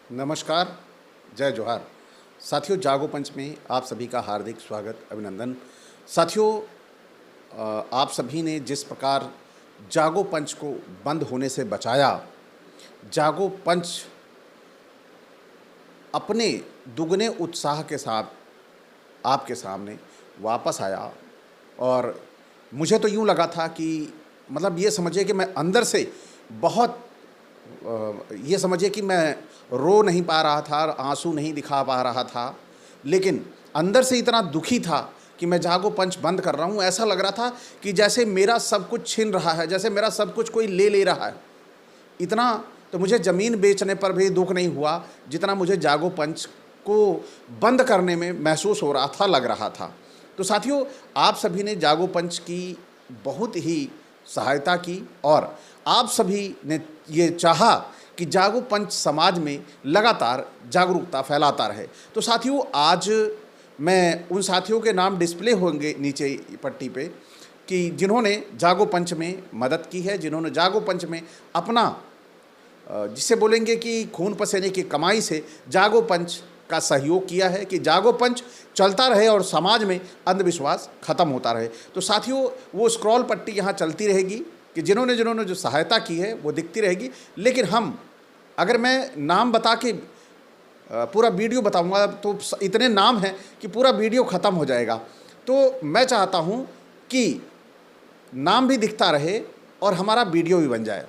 नमस्कार, जय जोहार। साथियों, जागो पंच में आप सभी का हार्दिक स्वागत, अभिनंदन। साथियों, आप सभी ने जिस प्रकार जागो पंच को बंद होने से बचाया, जागो पंच अपने दुगने उत्साह के साथ आपके सामने वापस आया और मुझे तो यूँ लगा था कि मतलब ये समझिए कि मैं अंदर से बहुत ये समझिए कि मैं रो नहीं पा रहा था, आंसू नहीं दिखा पा रहा था, लेकिन अंदर से इतना दुखी था कि मैं जागो पंच बंद कर रहा हूँ। ऐसा लग रहा था कि जैसे मेरा सब कुछ छीन रहा है, जैसे मेरा सब कुछ कोई ले ले रहा है। इतना तो मुझे ज़मीन बेचने पर भी दुख नहीं हुआ जितना मुझे जागो पंच को बंद करने में महसूस हो रहा था, लग रहा था। तो साथियों, आप सभी ने जागो पंच की बहुत ही सहायता की और आप सभी ने ये चाहा कि जागो पंच समाज में लगातार जागरूकता फैलाता रहे। तो साथियों, आज मैं उन साथियों के नाम डिस्प्ले होंगे नीचे पट्टी पे कि जिन्होंने जागो पंच में मदद की है, जिन्होंने जागो पंच में अपना जिसे बोलेंगे कि खून पसीने की कमाई से जागो पंच का सहयोग किया है कि जागो पंच चलता रहे और समाज में अंधविश्वास खत्म होता रहे। तो साथियों, वो स्क्रॉल पट्टी यहाँ चलती रहेगी कि जिन्होंने जिन्होंने जो सहायता की है वो दिखती रहेगी। लेकिन अगर मैं नाम बता के पूरा वीडियो बताऊंगा तो इतने नाम हैं कि पूरा वीडियो ख़त्म हो जाएगा। तो मैं चाहता हूं कि नाम भी दिखता रहे और हमारा वीडियो भी बन जाए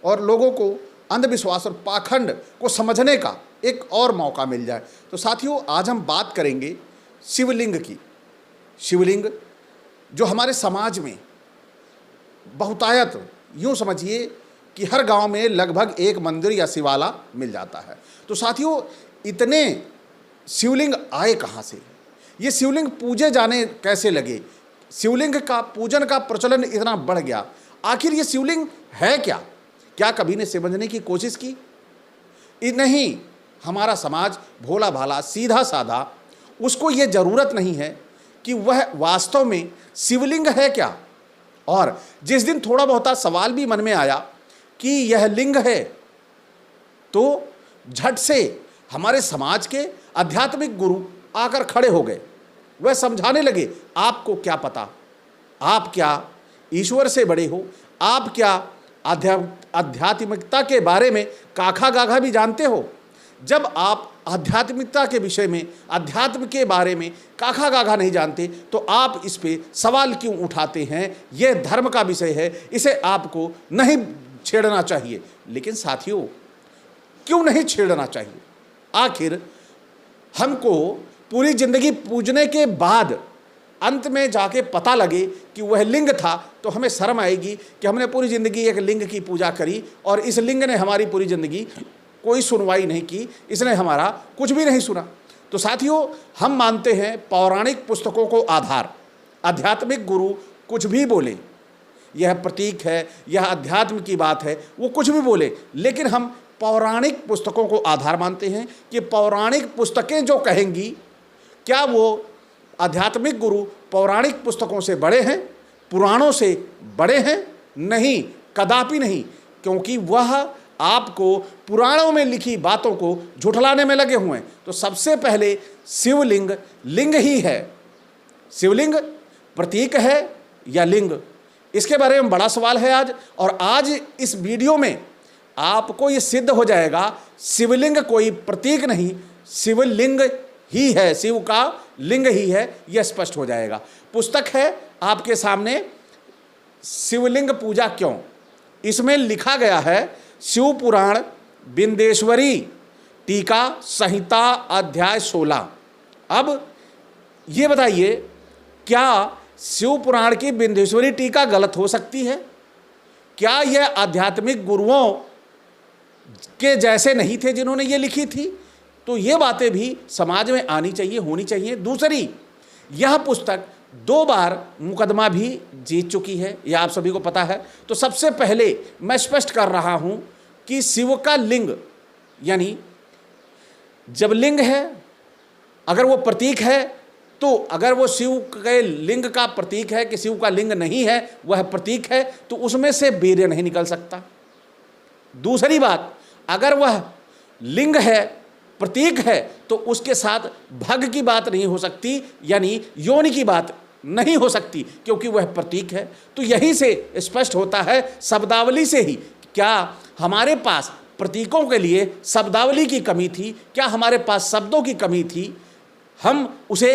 और लोगों को अंधविश्वास और पाखंड को समझने का एक और मौका मिल जाए। तो साथियों, आज हम बात करेंगे शिवलिंग की। शिवलिंग जो हमारे समाज में बहुतायत, यूँ समझिए कि हर गांव में लगभग एक मंदिर या शिवाला मिल जाता है। तो साथियों, इतने शिवलिंग आए कहाँ से? ये शिवलिंग पूजे जाने कैसे लगे? शिवलिंग का पूजन का प्रचलन इतना बढ़ गया, आखिर ये शिवलिंग है क्या? क्या कभी ने समझने की कोशिश की? नहीं, हमारा समाज भोला भाला सीधा साधा, उसको ये ज़रूरत नहीं है कि वह वास्तव में शिवलिंग है क्या। और जिस दिन थोड़ा बहुत सवाल भी मन में आया कि यह लिंग है, तो झट से हमारे समाज के आध्यात्मिक गुरु आकर खड़े हो गए। वह समझाने लगे, आपको क्या पता, आप क्या ईश्वर से बड़े हो, आप क्या आध्यात्मिकता के बारे में काखा गाघा भी जानते हो? जब आप आध्यात्मिकता के विषय में, अध्यात्म के बारे में काखा गाघा नहीं जानते तो आप इस पे सवाल क्यों उठाते हैं? यह धर्म का विषय है, इसे आपको नहीं छेड़ना चाहिए। लेकिन साथियों, क्यों नहीं छेड़ना चाहिए? आखिर हमको पूरी जिंदगी पूजने के बाद अंत में जाके पता लगे कि वह लिंग था तो हमें शर्म आएगी कि हमने पूरी ज़िंदगी एक लिंग की पूजा करी और इस लिंग ने हमारी पूरी ज़िंदगी कोई सुनवाई नहीं की, इसने हमारा कुछ भी नहीं सुना। तो साथियों, हम मानते हैं पौराणिक पुस्तकों को आधार। आध्यात्मिक गुरु कुछ भी बोले, यह प्रतीक है, यह अध्यात्म की बात है, वो कुछ भी बोले, लेकिन हम पौराणिक पुस्तकों को आधार मानते हैं कि पौराणिक पुस्तकें जो कहेंगी, क्या वो आध्यात्मिक गुरु पौराणिक पुस्तकों से बड़े हैं, पुराणों से बड़े हैं? नहीं, कदापि नहीं, क्योंकि वह आपको पुराणों में लिखी बातों को झुठलाने में लगे हुए हैं। तो सबसे पहले शिवलिंग लिंग ही है। शिवलिंग प्रतीक है या लिंग? इसके बारे में बड़ा सवाल है आज, और आज इस वीडियो में आपको ये सिद्ध हो जाएगा, शिवलिंग कोई प्रतीक नहीं, शिवलिंग ही है, शिव का लिंग ही है, यह स्पष्ट हो जाएगा। पुस्तक है आपके सामने, शिवलिंग पूजा क्यों। इसमें लिखा गया है शिव पुराण बिंदेश्वरी टीका संहिता अध्याय 16। अब ये बताइए, क्या शिव पुराण की बिंदेश्वरी टीका गलत हो सकती है? क्या यह आध्यात्मिक गुरुओं के जैसे नहीं थे जिन्होंने ये लिखी थी? तो ये बातें भी समाज में आनी चाहिए, होनी चाहिए। दूसरी, यह पुस्तक 2 बार मुकदमा भी जीत चुकी है, यह आप सभी को पता है। तो सबसे पहले मैं स्पष्ट कर रहा हूं कि शिव का लिंग, यानी जब लिंग है, अगर वो प्रतीक है, तो अगर वो शिव के लिंग का प्रतीक है कि शिव का लिंग नहीं है, वह प्रतीक है, तो उसमें से वीर्य नहीं निकल सकता। दूसरी बात, अगर वह लिंग है प्रतीक है तो उसके साथ भग की बात नहीं हो सकती, यानी योनि की बात नहीं हो सकती, क्योंकि वह प्रतीक है। तो यहीं से स्पष्ट होता है शब्दावली से ही, क्या हमारे पास प्रतीकों के लिए शब्दावली की कमी थी, क्या हमारे पास शब्दों की कमी थी, हम उसे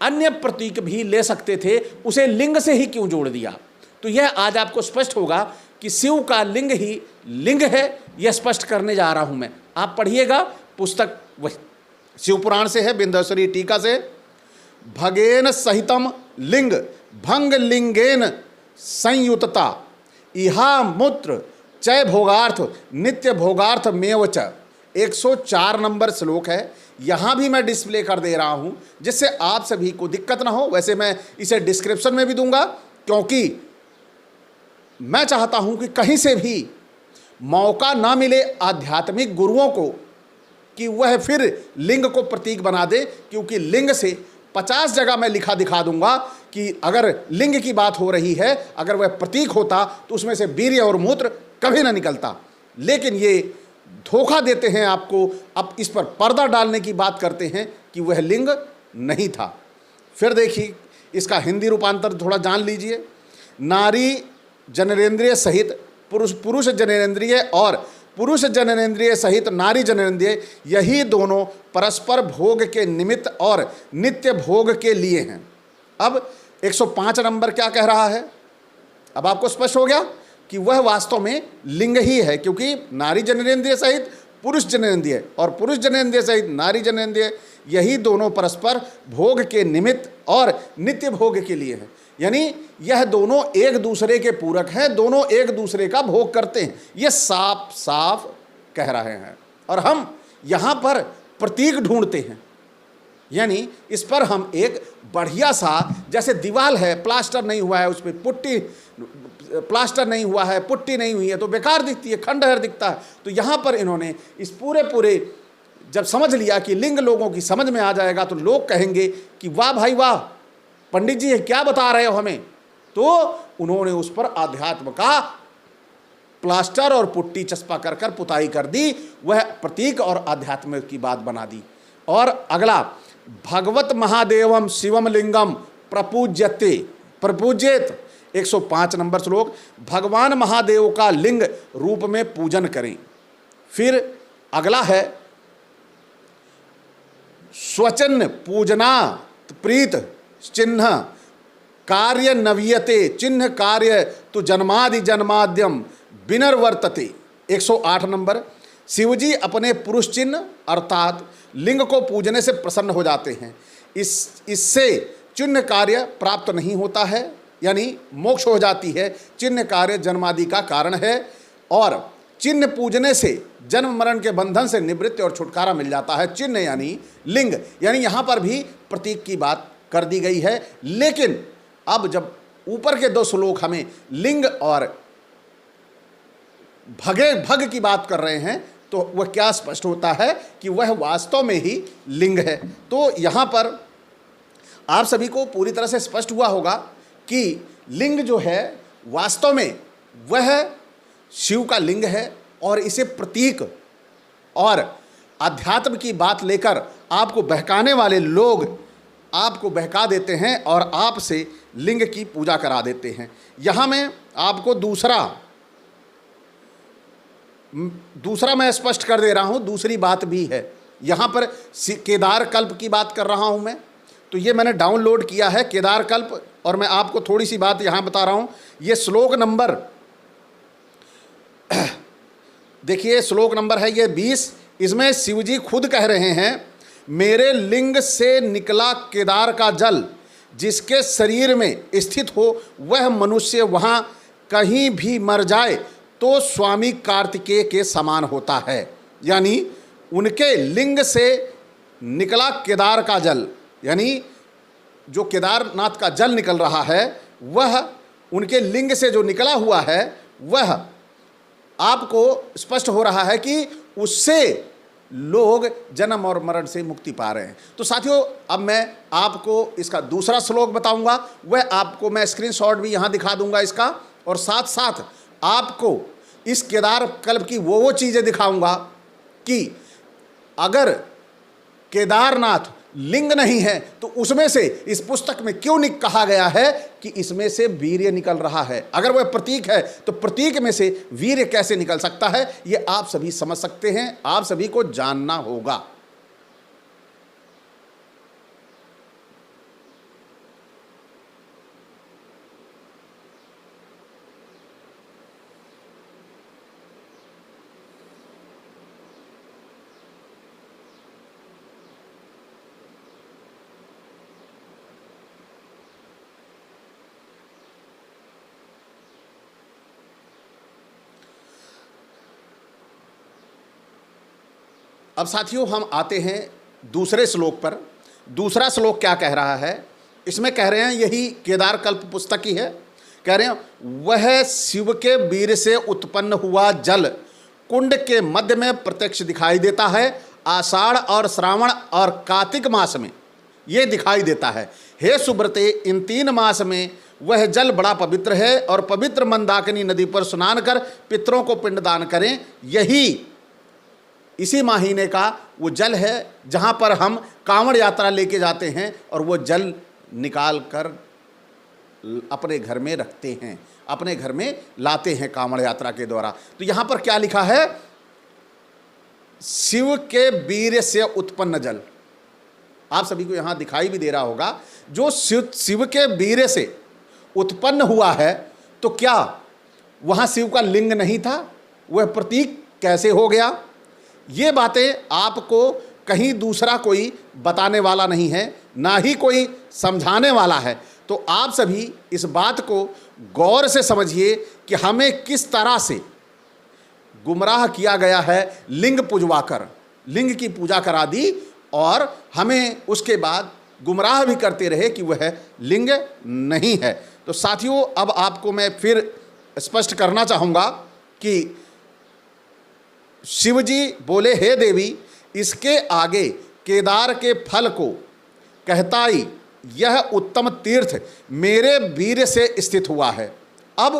अन्य प्रतीक भी ले सकते थे, उसे लिंग से ही क्यों जोड़ दिया। तो यह आज आपको स्पष्ट होगा कि शिव का लिंग ही लिंग है, यह स्पष्ट करने जा रहा हूं मैं। आप पढ़िएगा, पुस्तक वही शिव पुराण से है, बिंदुसरी टीका से। भगेन सहितम लिंग भंग लिंगेन संयुतता इहा मूत्र चय भोगार्थ नित्य भोगार्थ मेव च। 104 नंबर श्लोक है, यहाँ भी मैं डिस्प्ले कर दे रहा हूँ जिससे आप सभी को दिक्कत ना हो। वैसे मैं इसे डिस्क्रिप्शन में भी दूंगा, क्योंकि मैं चाहता हूँ कि कहीं से भी मौका ना मिले आध्यात्मिक गुरुओं को कि वह फिर लिंग को प्रतीक बना दे, क्योंकि लिंग से 50 जगह मैं लिखा दिखा दूंगा कि अगर लिंग की बात हो रही है, अगर वह प्रतीक होता तो उसमें से वीर्य और मूत्र कभी ना निकलता। लेकिन ये धोखा देते हैं आपको, अब इस पर पर्दा डालने की बात करते हैं कि वह लिंग नहीं था। फिर देखिए इसका हिंदी रूपांतर थोड़ा जान लीजिए। नारी जननेंद्रिय सहित पुरुष जननेंद्रिय और पुरुष जननेंद्रिय सहित नारी जननेंद्रिय, यही दोनों परस्पर भोग के निमित्त और नित्य भोग के लिए हैं। अब 105 नंबर क्या कह रहा है, अब आपको स्पष्ट हो गया कि वह वास्तव में लिंग ही है, क्योंकि नारी जननेंद्रिय सहित पुरुष जननेंद्रिय और पुरुष जननेंद्रिय सहित नारी जननेंद्रिय, यही दोनों परस्पर भोग के निमित्त और नित्य भोग के लिए है। यानी यह दोनों एक दूसरे के पूरक हैं, दोनों एक दूसरे का भोग करते हैं, ये साफ साफ कह रहे हैं। और हम यहाँ पर प्रतीक ढूंढते हैं, यानी इस पर हम एक बढ़िया सा, जैसे दीवार है प्लास्टर नहीं हुआ है, उस पर पुट्टी प्लास्टर नहीं हुआ है, पुट्टी नहीं हुई है तो बेकार दिखती है, खंडहर दिखता है। तो यहाँ पर इन्होंने इस पूरे जब समझ लिया कि लिंग लोगों की समझ में आ जाएगा तो लोग कहेंगे कि वाह भाई वाह, पंडित जी क्या बता रहे हो हमें, तो उन्होंने उस पर आध्यात्म का प्लास्टर और पुट्टी चस्पा कर कर पुताई कर दी, वह प्रतीक और आध्यात्म की बात बना दी। और अगला, भगवत महादेवम शिवम लिंगम प्रपूज्यते प्रपूज्येत, 105 नंबर श्लोक, भगवान महादेव का लिंग रूप में पूजन करें। फिर अगला है स्वचन पूजना प्रीत चिन्ह कार्य नवीयते चिन्ह कार्य तो जन्मादि जन्माद्यम विनर्वर्तते, 108 नंबर, शिवजी अपने पुरुष चिन्ह अर्थात लिंग को पूजने से प्रसन्न हो जाते हैं। इससे चिन्ह कार्य प्राप्त नहीं होता है, यानी मोक्ष हो जाती है। चिन्ह कार्य जन्मादि का कारण है और चिन्ह पूजने से जन्म मरण के बंधन से निवृत्ति और छुटकारा मिल जाता है। चिन्ह यानी लिंग, यानी यहाँ पर भी प्रतीक की बात कर दी गई है। लेकिन अब जब ऊपर के 2 श्लोक हमें लिंग और भग की बात कर रहे हैं तो वह क्या स्पष्ट होता है कि वह वास्तव में ही लिंग है। तो यहाँ पर आप सभी को पूरी तरह से स्पष्ट हुआ होगा कि लिंग जो है वास्तव में वह शिव का लिंग है, और इसे प्रतीक और अध्यात्म की बात लेकर आपको बहकाने वाले लोग आपको बहका देते हैं और आपसे लिंग की पूजा करा देते हैं। यहाँ मैं आपको दूसरा मैं स्पष्ट कर दे रहा हूँ, दूसरी बात भी है। यहाँ पर केदार कल्प की बात कर रहा हूँ मैं, तो ये मैंने डाउनलोड किया है केदार कल्प, और मैं आपको थोड़ी सी बात यहाँ बता रहा हूँ। ये श्लोक नंबर देखिए, श्लोक नंबर है ये 20। इसमें शिवजी खुद कह रहे हैं, मेरे लिंग से निकला केदार का जल जिसके शरीर में स्थित हो वह मनुष्य वहाँ कहीं भी मर जाए तो स्वामी कार्तिकेय के समान होता है। यानी उनके लिंग से निकला केदार का जल, यानी जो केदारनाथ का जल निकल रहा है वह उनके लिंग से जो निकला हुआ है वह आपको स्पष्ट हो रहा है कि उससे लोग जन्म और मरण से मुक्ति पा रहे हैं। तो साथियों, अब मैं आपको इसका दूसरा श्लोक बताऊंगा, वह आपको मैं स्क्रीनशॉट भी यहाँ दिखा दूंगा इसका, और साथ साथ आपको इस केदार कल्प की वो चीज़ें दिखाऊंगा कि अगर केदारनाथ लिंग नहीं है तो उसमें से इस पुस्तक में क्यों नहीं कहा गया है कि इसमें से वीर्य निकल रहा है? अगर वह प्रतीक है तो प्रतीक में से वीर्य कैसे निकल सकता है? ये आप सभी समझ सकते हैं, आप सभी को जानना होगा। अब साथियों हम आते हैं दूसरे श्लोक पर। दूसरा श्लोक क्या कह रहा है? इसमें कह रहे हैं, यही केदार कल्प पुस्तक ही है, कह रहे हैं वह शिव के वीर से उत्पन्न हुआ जल कुंड के मध्य में प्रत्यक्ष दिखाई देता है। आषाढ़ और श्रावण और कार्तिक मास में ये दिखाई देता है। हे सुब्रते, इन 3 मास में वह जल बड़ा पवित्र है और पवित्र मंदाकिनी नदी पर स्नान कर पितरों को पिंडदान करें। यही इसी महीने का वो जल है जहाँ पर हम कांवड़ यात्रा लेके जाते हैं और वो जल निकाल कर अपने घर में रखते हैं, अपने घर में लाते हैं कांवड़ यात्रा के द्वारा। तो यहाँ पर क्या लिखा है? शिव के वीर्य से उत्पन्न जल। आप सभी को यहाँ दिखाई भी दे रहा होगा, जो शिव के वीर्य से उत्पन्न हुआ है, तो क्या वहाँ शिव का लिंग नहीं था? वह प्रतीक कैसे हो गया? ये बातें आपको कहीं दूसरा कोई बताने वाला नहीं है, ना ही कोई समझाने वाला है। तो आप सभी इस बात को गौर से समझिए कि हमें किस तरह से गुमराह किया गया है लिंग पूजवाकर, लिंग की पूजा करा दी और हमें उसके बाद गुमराह भी करते रहे कि वह लिंग नहीं है। तो साथियों, अब आपको मैं फिर स्पष्ट करना चाहूँगा कि शिवजी बोले, हे देवी, इसके आगे केदार के फल को कहताई यह उत्तम तीर्थ मेरे वीर्य से स्थित हुआ है। अब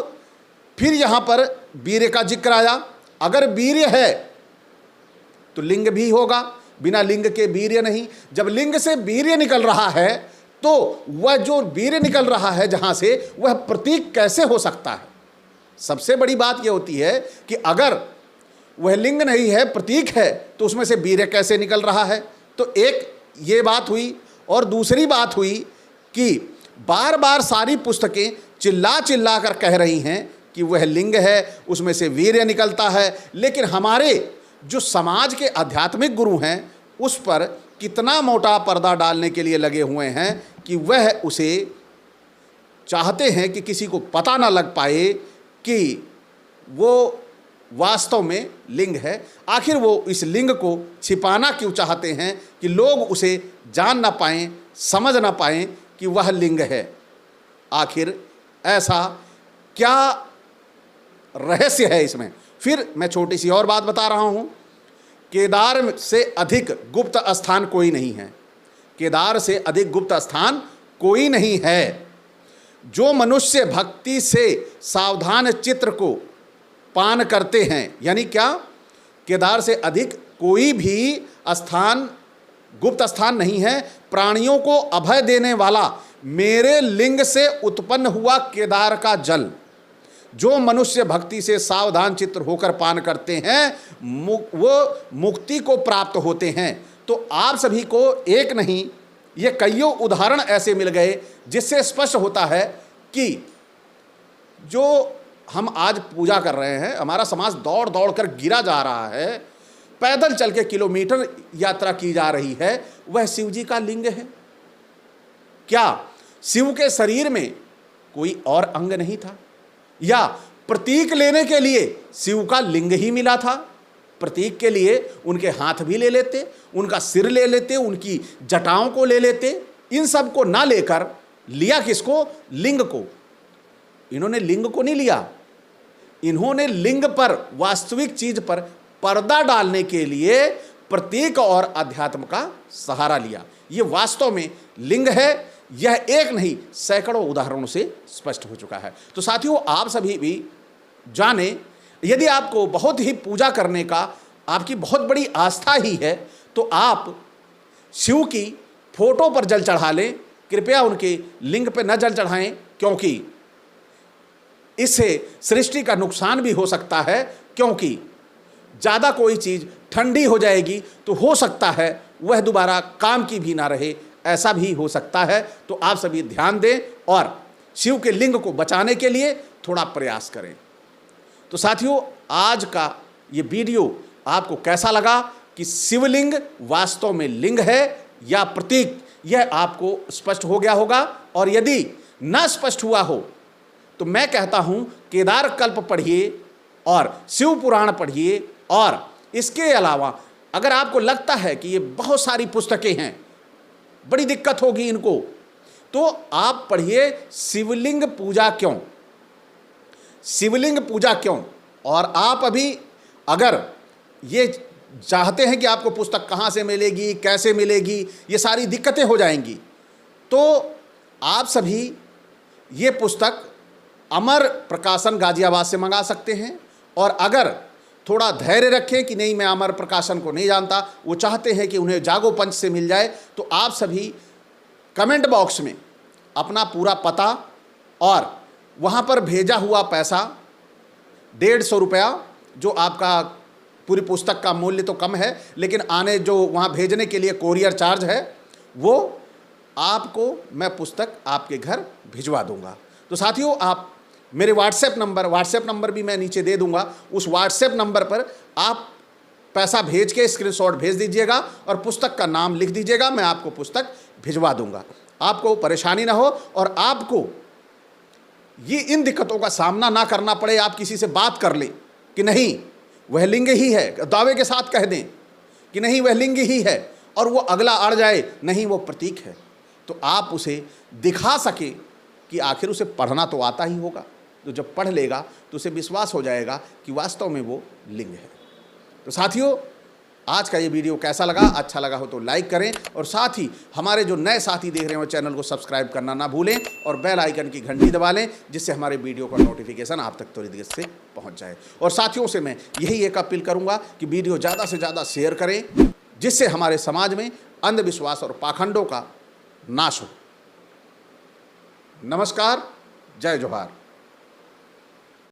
फिर यहाँ पर वीर्य का जिक्र आया। अगर वीर्य है तो लिंग भी होगा, बिना लिंग के वीर्य नहीं। जब लिंग से वीर्य निकल रहा है तो वह जो वीर्य निकल रहा है जहाँ से, वह प्रतीक कैसे हो सकता है? सबसे बड़ी बात यह होती है कि अगर वह लिंग नहीं है, प्रतीक है, तो उसमें से वीर्य कैसे निकल रहा है? तो एक ये बात हुई, और दूसरी बात हुई कि बार बार सारी पुस्तकें चिल्ला चिल्ला कर कह रही हैं कि वह लिंग है, उसमें से वीर्य निकलता है, लेकिन हमारे जो समाज के आध्यात्मिक गुरु हैं उस पर कितना मोटा पर्दा डालने के लिए लगे हुए हैं कि वह उसे चाहते हैं कि किसी को पता ना लग पाए कि वो वास्तव में लिंग है। आखिर वो इस लिंग को छिपाना क्यों चाहते हैं कि लोग उसे जान ना पाएं, समझ ना पाएं कि वह लिंग है? आखिर ऐसा क्या रहस्य है इसमें? फिर मैं छोटी सी और बात बता रहा हूँ। केदार से अधिक गुप्त स्थान कोई नहीं है, केदार से अधिक गुप्त स्थान कोई नहीं है। जो मनुष्य भक्ति से सावधान चित्र को पान करते हैं, यानी क्या, केदार से अधिक कोई भी स्थान गुप्त स्थान नहीं है। प्राणियों को अभय देने वाला मेरे लिंग से उत्पन्न हुआ केदार का जल, जो मनुष्य भक्ति से सावधान चित्त होकर पान करते हैं, वो मुक्ति को प्राप्त होते हैं। तो आप सभी को एक नहीं, ये कईयों उदाहरण ऐसे मिल गए जिससे स्पष्ट होता है कि जो हम आज पूजा कर रहे हैं, हमारा समाज दौड़ दौड़ कर गिरा जा रहा है, पैदल चल के किलोमीटर यात्रा की जा रही है, वह शिव जी का लिंग है। क्या शिव के शरीर में कोई और अंग नहीं था? या प्रतीक लेने के लिए शिव का लिंग ही मिला था? प्रतीक के लिए उनके हाथ भी ले लेते, उनका सिर ले लेते, उनकी जटाओं को ले लेते। इन सब को ना लेकर लिया किसको? लिंग को। इन्होंने लिंग को नहीं लिया, इन्होंने लिंग पर, वास्तविक चीज पर पर्दा डालने के लिए प्रतीक और अध्यात्म का सहारा लिया। ये वास्तव में लिंग है, यह एक नहीं सैकड़ों उदाहरणों से स्पष्ट हो चुका है। तो साथियों, आप सभी भी जाने, यदि आपको बहुत ही पूजा करने का, आपकी बहुत बड़ी आस्था ही है, तो आप शिव की फोटो पर जल चढ़ा लें। कृपया उनके लिंग पर न जल चढ़ाएं, क्योंकि इससे सृष्टि का नुकसान भी हो सकता है। क्योंकि ज़्यादा कोई चीज़ ठंडी हो जाएगी तो हो सकता है वह दोबारा काम की भी ना रहे, ऐसा भी हो सकता है। तो आप सभी ध्यान दें और शिव के लिंग को बचाने के लिए थोड़ा प्रयास करें। तो साथियों, आज का ये वीडियो आपको कैसा लगा कि शिवलिंग वास्तव में लिंग है या प्रतीक, यह आपको स्पष्ट हो गया होगा। और यदि ना स्पष्ट हुआ हो तो मैं कहता हूं केदार कल्प पढ़िए और शिव पुराण पढ़िए। और इसके अलावा अगर आपको लगता है कि ये बहुत सारी पुस्तकें हैं, बड़ी दिक्कत होगी इनको, तो आप पढ़िए शिवलिंग पूजा क्यों, शिवलिंग पूजा क्यों। और आप अभी अगर ये चाहते हैं कि आपको पुस्तक कहाँ से मिलेगी, कैसे मिलेगी, ये सारी दिक्कतें हो जाएंगी, तो आप सभी ये पुस्तक अमर प्रकाशन गाजियाबाद से मंगा सकते हैं। और अगर थोड़ा धैर्य रखें कि नहीं मैं अमर प्रकाशन को नहीं जानता, वो चाहते हैं कि उन्हें जागो पंच से मिल जाए, तो आप सभी कमेंट बॉक्स में अपना पूरा पता और वहाँ पर भेजा हुआ पैसा 150 रुपया, जो आपका पूरी पुस्तक का मूल्य तो कम है, लेकिन आने जो वहाँ भेजने के लिए कोरियर चार्ज है, वो आपको मैं पुस्तक आपके घर भिजवा दूंगा। तो साथियों, आप मेरे व्हाट्सएप नंबर भी मैं नीचे दे दूंगा, उस व्हाट्सएप नंबर पर आप पैसा भेज के स्क्रीनशॉट भेज दीजिएगा और पुस्तक का नाम लिख दीजिएगा, मैं आपको पुस्तक भिजवा दूंगा। आपको परेशानी ना हो और आपको ये इन दिक्कतों का सामना ना करना पड़े। आप किसी से बात कर लें कि नहीं वह लिंग ही है, दावे के साथ कह दें कि नहीं वह लिंग ही है, और वो अगला अड़ जाए नहीं वो प्रतीक है, तो आप उसे दिखा सके कि आखिर उसे पढ़ना तो आता ही होगा। तो जब पढ़ लेगा तो उसे विश्वास हो जाएगा कि वास्तव में वो लिंग है। तो साथियों, आज का ये वीडियो कैसा लगा? अच्छा लगा हो तो लाइक करें, और साथ ही हमारे जो नए साथी देख रहे हो चैनल को सब्सक्राइब करना ना भूलें और बेल आइकन की घंटी दबा लें, जिससे हमारे वीडियो का नोटिफिकेशन आप तक त्वरित गति से पहुंच जाए। और साथियों से मैं यही एक अपील करूंगा कि वीडियो ज़्यादा से ज़्यादा शेयर करें, जिससे हमारे समाज में अंधविश्वास और पाखंडों का नाश हो। नमस्कार, जय जोहार।